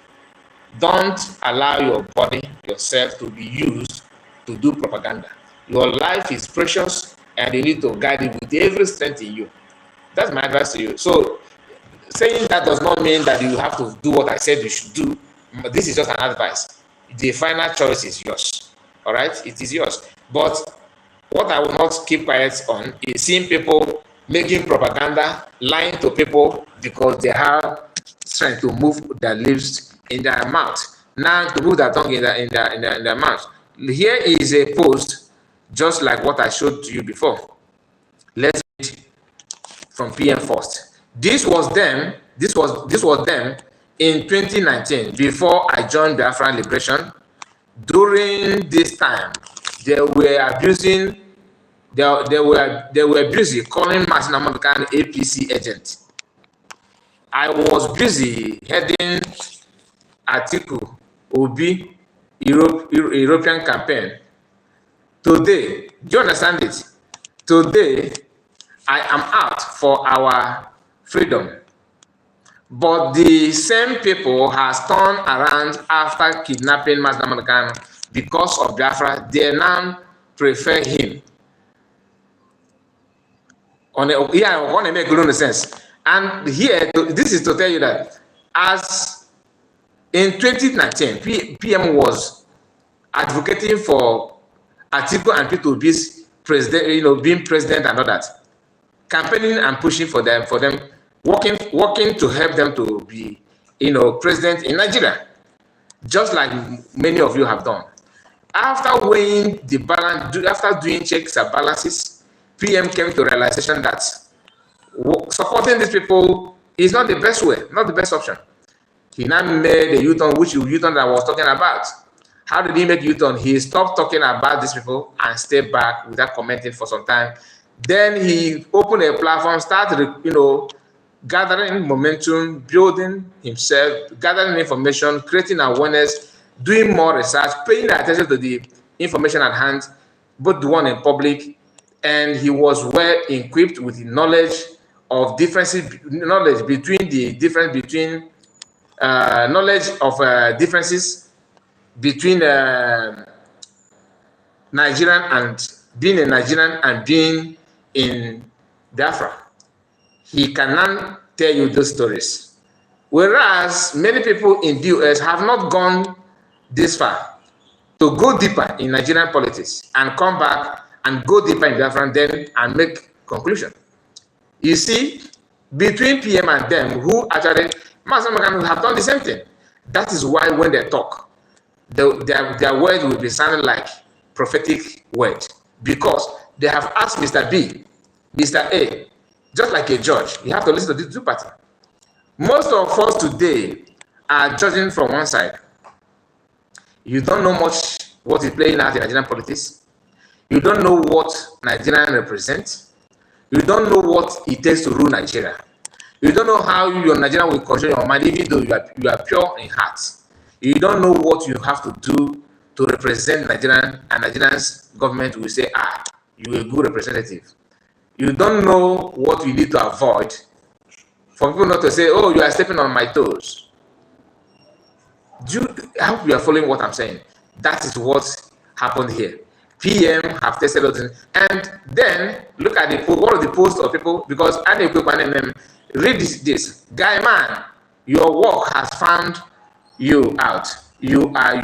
don't allow your body, yourself, to be used to do propaganda. Your life is precious and you need to guide it with every strength in you. That's my advice to you. So saying that does not mean that you have to do what I said you should do. This is just an advice. The final choice is yours. All right? It is yours. But what I will not keep quiet on is seeing people making propaganda, lying to people because they have strength to move their lips in their mouth. Now to move their tongue in their mouth. Here is a post just like what I showed to you before. Let's read from PM first. This was them in 2019 before I joined Biafra Liberation. During this time, they were busy calling Martin American APC agent. I was busy heading Atiku Obi European campaign. Today, do you understand it? Today, I am out for our freedom. But the same people has turned around after kidnapping Mazda American because of Biafra. They now prefer him. On a make good sense. And here, this is to tell you that as in 2019, PM was advocating for Atiku and P2B's president, being president and all that, campaigning and pushing for them, working to help them to be, president in Nigeria, just like many of you have done. After weighing the balance, after doing checks and balances, PM came to realization that supporting these people is not the best way, not the best option. He now made a U-turn, which U-turn that I was talking about. How did he make U-turn? He stopped talking about these people and stayed back without commenting for some time. Then he opened a platform, started, gathering momentum, building himself, gathering information, creating awareness, doing more research, paying attention to the information at hand, both the one in public, and he was well equipped with the knowledge of differences between Nigerian and being a Nigerian and being in Biafra. He cannot tell you those stories. Whereas many people in the US have not gone this far to go deeper in Nigerian politics and come back and go deeper in Biafra then and make conclusion. You see, between PM and them, who actually have done the same thing. That is why when they talk, their word will be sounding like prophetic word, because they have asked Mr. B, Mr. A, just like a judge. You have to listen to the two parties. Most of us today are judging from one side. You don't know much what is playing out in Nigerian politics. You don't know what Nigerian represents. You don't know what it takes to rule Nigeria. You don't know how your Nigerian will control your mind, even though you are pure in heart. You don't know what you have to do to represent Nigerian, and Nigerian's government will say, you're a good representative. You don't know what you need to avoid For people not to say, oh, you are stepping on my toes. I hope you are following what I'm saying. That is what happened here. PM have tested us, and then look at one of the posts of people, because read this guy, man, your work has found you out. You and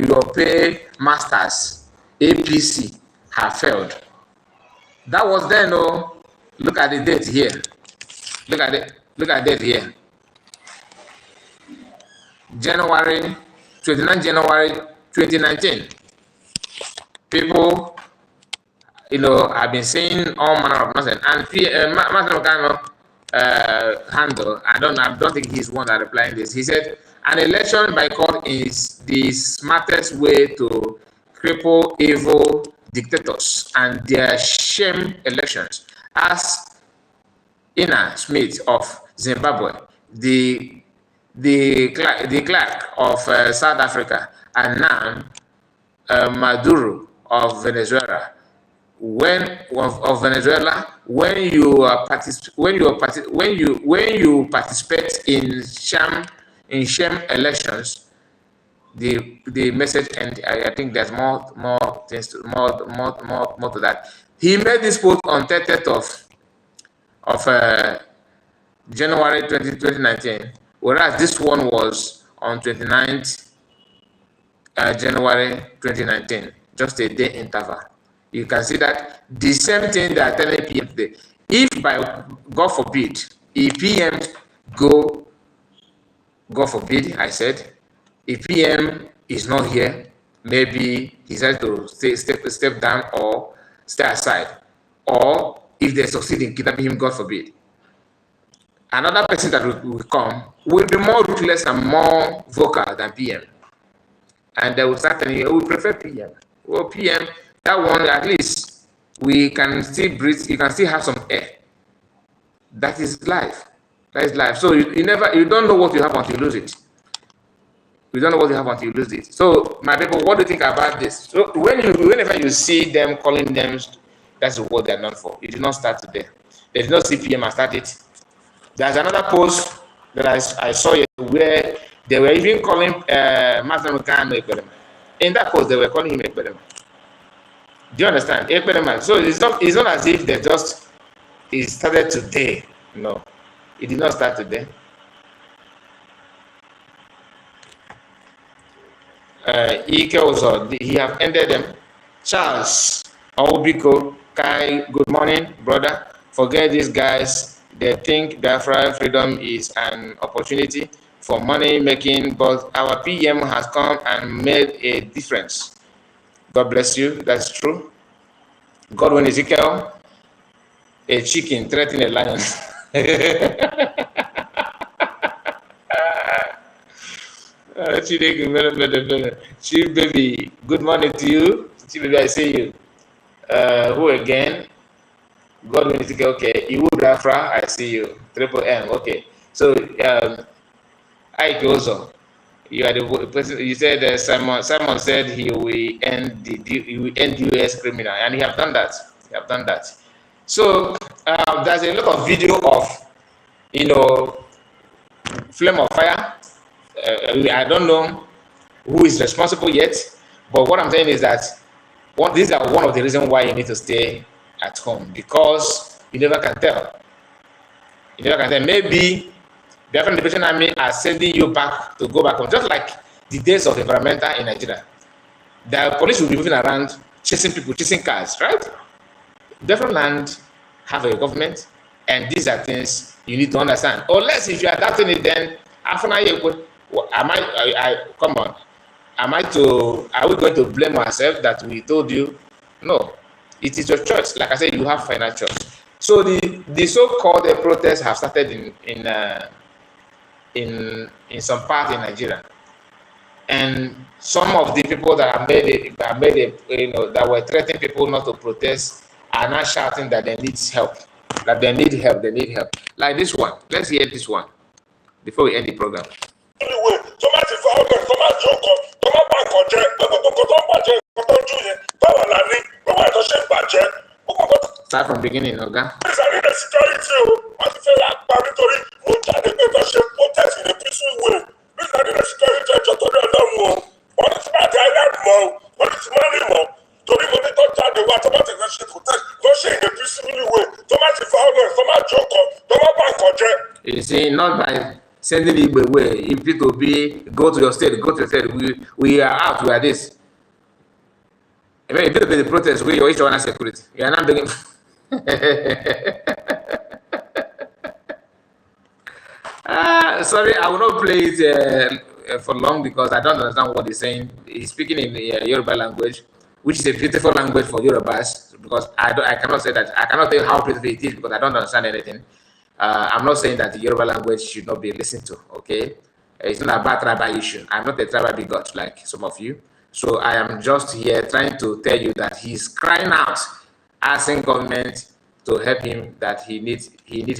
your pay masters APC have failed. That was then. Oh, look at the date here. Look at it. Look at that here. January 29 January 2019. People, have been saying all manner of nonsense. And handle. I don't think he's one that replying this. He said, an election boycott is the smartest way to cripple evil dictators and their shame elections. As Ina Smith of Zimbabwe, the clerk of South Africa, and now Maduro of Venezuela. When you participate in sham elections, the message, and I think there's more things more to that. He made this post on 30th of January 2019, whereas this one was on 29th January 2019, just a day interval. You can see that the same thing they are telling PM today. If by God forbid, if PM God forbid, I said, if PM is not here, maybe he has to step down or stay aside, or if they succeed in kidnapping him, God forbid, another person that will come will be more ruthless and more vocal than PM. And they will start telling you, we prefer PM. Well, PM, that one, at least we can still breathe, you can still have some air. That is life. That is life. So you don't know what you have until you lose it. You don't know what you have until you lose it. So, my people, what do you think about this? So whenever you see them calling them, that's what they're known for. It did not start today. They did not see PM and start it. There's another post that I saw where they were even calling Master Mukano Ekpa. In that post, they were calling him Ekpa. Do you understand? Ekpa. So it's not as if it started today. No, it did not start today. Ike also, he have ended them. Charles Obiko Kai, good morning, brother. Forget these guys. They think Biafra freedom is an opportunity for money making, but our PM has come and made a difference. God bless you. That's true. Godwin Ezekiel, a chicken threatening a lion. Chief baby, good morning to you. Chief baby, I see you. Who again? Godwin Ezekiel, okay. Iwu Biafra, I see you. Triple M, okay. So, Ike also, you are the person. You said Simon said he will end US criminal, and he have done that. He have done that. So there's a lot of video of flame of fire. I don't know who is responsible yet, but what I'm saying is that these are one of the reasons why you need to stay at home, because you never can tell. You never can tell. Maybe the Biafran Liberation Army are sending you back to go back home, just like the days of environmental in Nigeria. The police will be moving around, chasing people, chasing cars, right? Different land have a government, and these are things you need to understand. Unless if you are doubting it, then come on. Are we going to blame ourselves that we told you? No, it is your choice. Like I said, you have final choice. So the so-called protests have started in some part in Nigeria, and some of the people that that were threatening people not to protest are now shouting that they need help, they need help. Like this one. Let's hear this one before we end the program. Start from beginning, okay? Victory, protest in a peaceful way. This is the security to the what is my dialogue more? What is money more? To the money to the what about the protest? Go say in a peaceful way. Tomato violence, tomato joke, tomato bank. You see, not by sending people away. If it will be go to your state, go to the state. We are out. We are this. I mean, if it will be the protest, we each one has security. You are not doing. Sorry, I will not play it for long because I don't understand what he's saying. He's speaking in Yoruba language, which is a beautiful language for Yorubas. Because I cannot say that. I cannot tell how beautiful it is because I don't understand anything. I'm not saying that the Yoruba language should not be listened to. Okay, it's not about tribal issue. I'm not a tribal bigot like some of you. So I am just here trying to tell you that he's crying out, asking government to help him. That he needs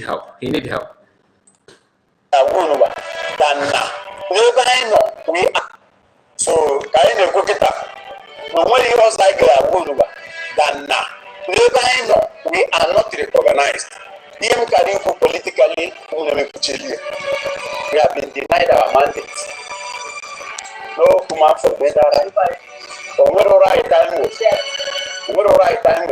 help. He needs help. So we are not recognized. Politically, we have been denied our mandate. No command for better right. Right time. Right time.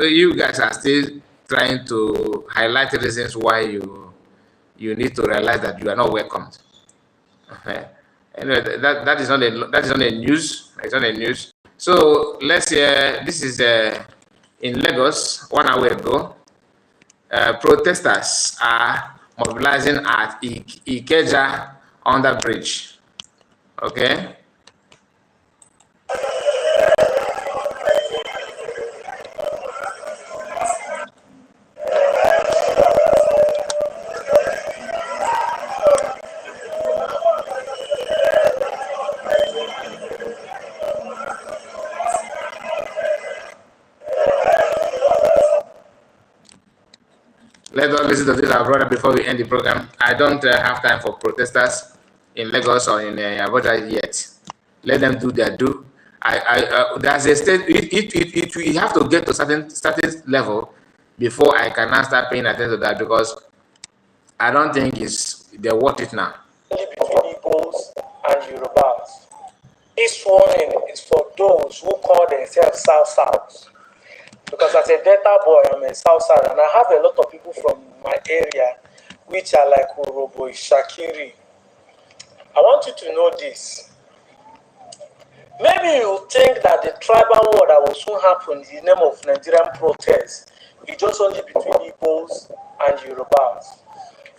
You guys are still trying to highlight the reasons why you need to realize that you are not welcomed. Anyway, that is not a news. It's not a news. So let's hear. This is in Lagos 1 hour ago. Protesters are mobilizing at Ikenga under bridge. Okay. Let us listen to this, our brother, before we end the program. I don't have time for protesters in Lagos or in Abuja yet. Let them do their due. There's a state. We have to get to certain level before I can now start paying attention to that, because I don't think they're worth it now. Between Igbos and Yorubas. This warning is for those who call themselves South. Because as a Delta boy, I'm a South, and I have a lot of people from my area which are like Uruagu, Shakiri. I want you to know this. Maybe you think that the tribal war that will soon happen in the name of Nigerian protest is just only between Igbos and Yorubas.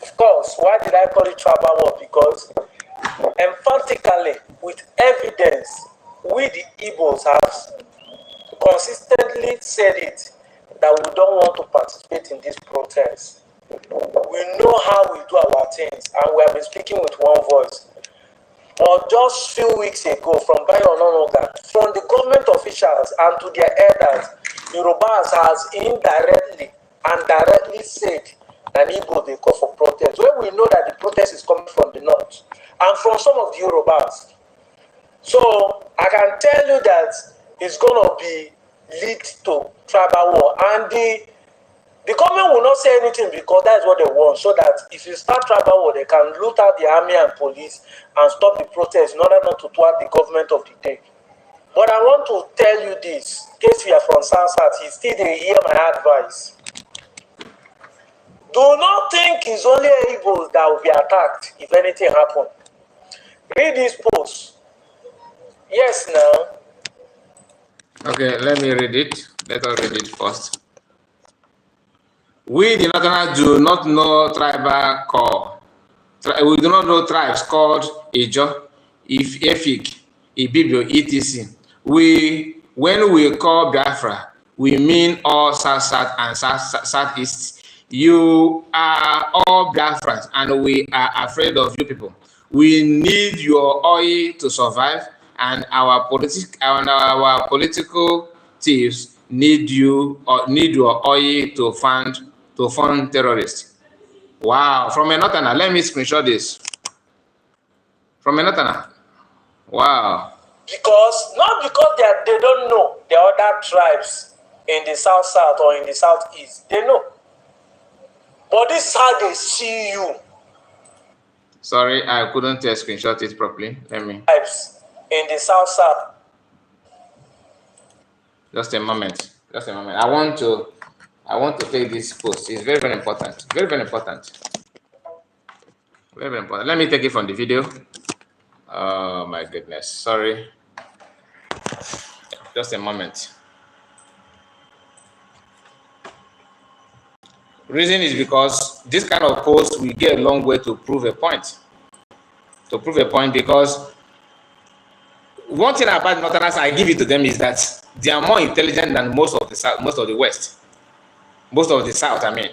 Of course, why did I call it tribal war? Because emphatically, with evidence, we the Igbos have consistently said it, that we don't want to participate in this protest. We know how we do our things, and we have been speaking with one voice. But just few weeks ago, from from the government officials and to their elders, Yorubas has indirectly and directly said that Igbo they call for protest. When we know that the protest is coming from the north and from some of the Yorubas. So I can tell you that it's going to be lead to tribal war, and the government will not say anything because that's what they want, so that if you start tribal war, they can loot out the army and police and stop the protest in order not to thwart the government of the day. But I want to tell you this, in case you are from South, you still didn't hear my advice. Do not think it's only Igbos that will be attacked if anything happens. Read this post. Yes, now. Okay, let me read it. Let us read it first. We, the Northerners, do not know tribal call. We do not know tribes called Ijo, Efik, Ibibio, etc. When we call Biafra, we mean all South and Southeast. You are all Biafrans, and we are afraid of you people. We need your oil to survive, and our political thieves need your oil to fund terrorists. Wow, from a Northerner. Let me screenshot this. From a Northerner. Wow. Not because they don't know the other tribes in the south or in the southeast, they know. But this is how they see you. Sorry, I couldn't screenshot it properly. Let me. In the south. Just a moment. Just a moment. I want to take this post. It's very, very important. Very, very important. Very, very important. Let me take it from the video. Oh my goodness. Sorry. Just a moment. Reason is because this kind of post will get a long way to prove a point. To prove a point, because one thing about Northerners I give it to them is that they are more intelligent than most of the South, most of the West, most of the South. I mean,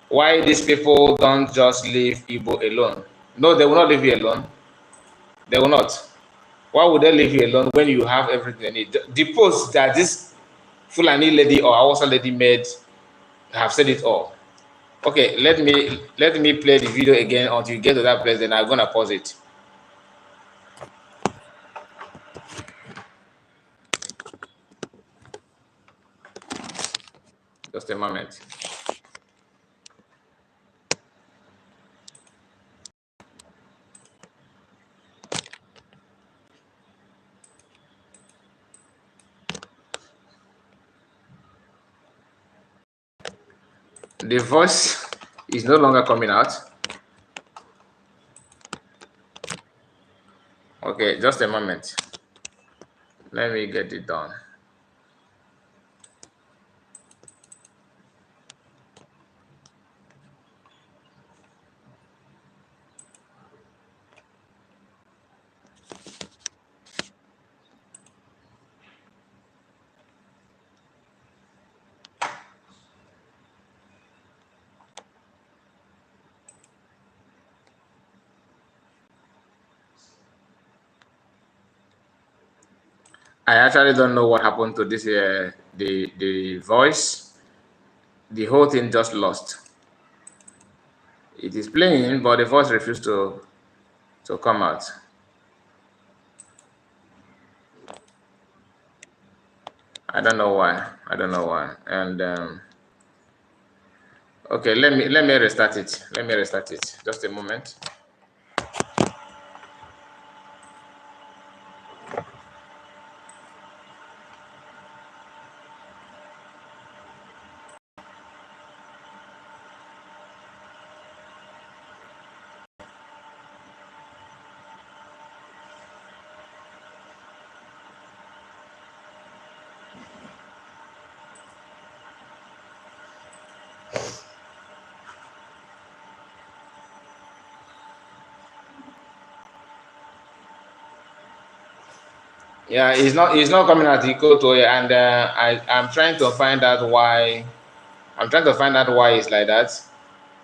why these people don't just leave Igbo alone? No, they will not leave you alone. They will not. Why would they leave you alone when you have everything they need? The post that this Fulani lady or Hausa lady made have said it all. Okay, let me play the video again until you get to that place. Then I'm gonna pause it. Just a moment. The voice is no longer coming out. Okay, just a moment. Let me get it done. I actually don't know what happened to this the voice. The whole thing just lost. It is playing, but the voice refused to come out. I don't know why. I don't know why. And okay, let me restart it. Let me restart it. Just a moment. Yeah, it's not coming out equal to it, and I'm trying to find out why. I'm trying to find out why it's like that.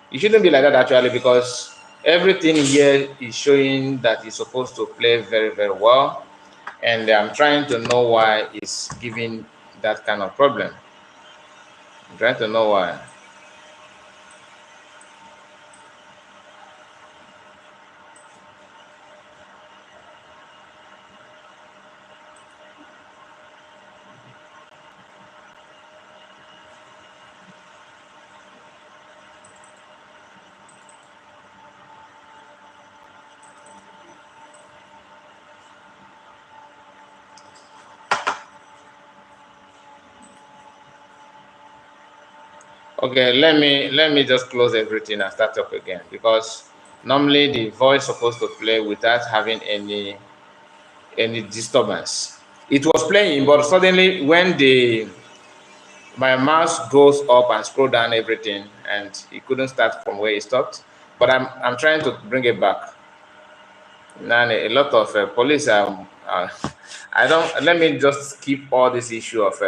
It shouldn't be like that actually, because everything here is showing that it's supposed to play very, very well, and I'm trying to know why it's giving that kind of problem. I'm trying to know why. Okay, let me just close everything and start up again, because normally the voice is supposed to play without having any disturbance. It was playing, but suddenly when my mouse goes up and scroll down everything, and it couldn't start from where it stopped. But I'm trying to bring it back. Now a lot of police I don't. Let me just skip all this issue of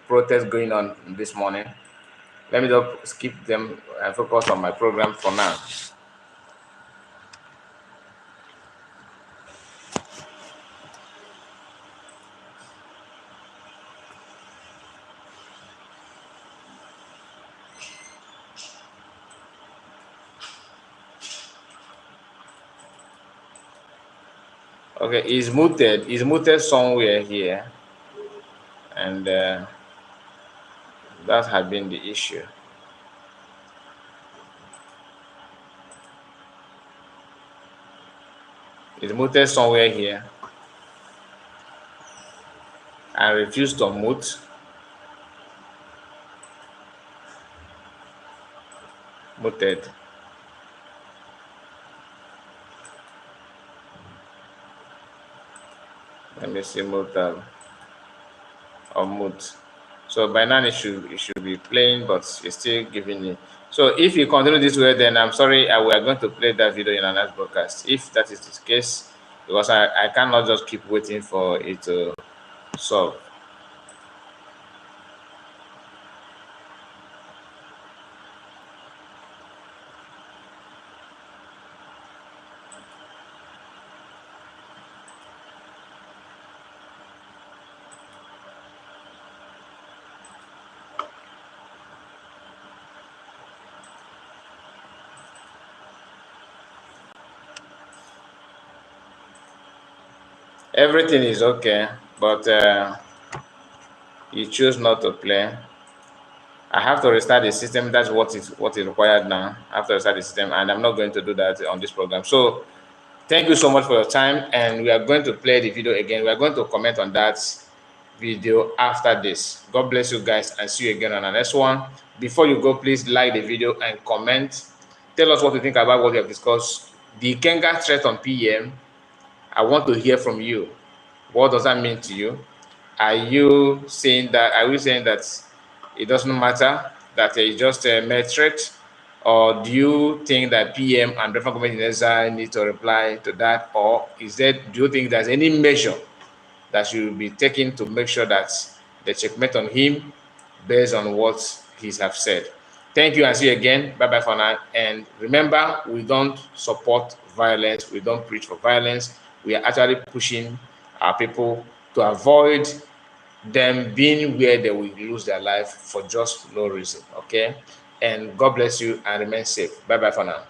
protest going on this morning. Let me just skip them and focus on my program for now. Okay, it's muted. It's muted somewhere here, and That had been the issue. It's muted somewhere here and refused to mute. Muted. Let me see, mute or mute. So by now it should be playing, but it's still giving it. So if you continue this way, then I'm sorry, we are going to play that video in our next broadcast. If that is the case, because I cannot just keep waiting for it to solve. Everything is okay, but you choose not to play. I have to restart the system. That's what is required now. I have to restart the system, and I'm not going to do that on this program. So thank you so much for your time, and we are going to play the video again. We are going to comment on that video after this. God bless you guys, and see you again on the next one. Before you go, please like the video and comment. Tell us what you think about what we have discussed. The Ikenga threat on PM. I want to hear from you. What does that mean to you? Are you saying that it doesn't matter, that it's just a mere threat? Or do you think that PM and Biafra government in exile need to reply to that? Or do you think there's any measure that should be taken to make sure that the checkmate on him based on what he has said? Thank you, and see you again. Bye-bye for now. And remember, we don't support violence. We don't preach for violence. We are actually pushing our people to avoid them being where they will lose their life for just no reason. Okay? And God bless you and remain safe. Bye-bye for now.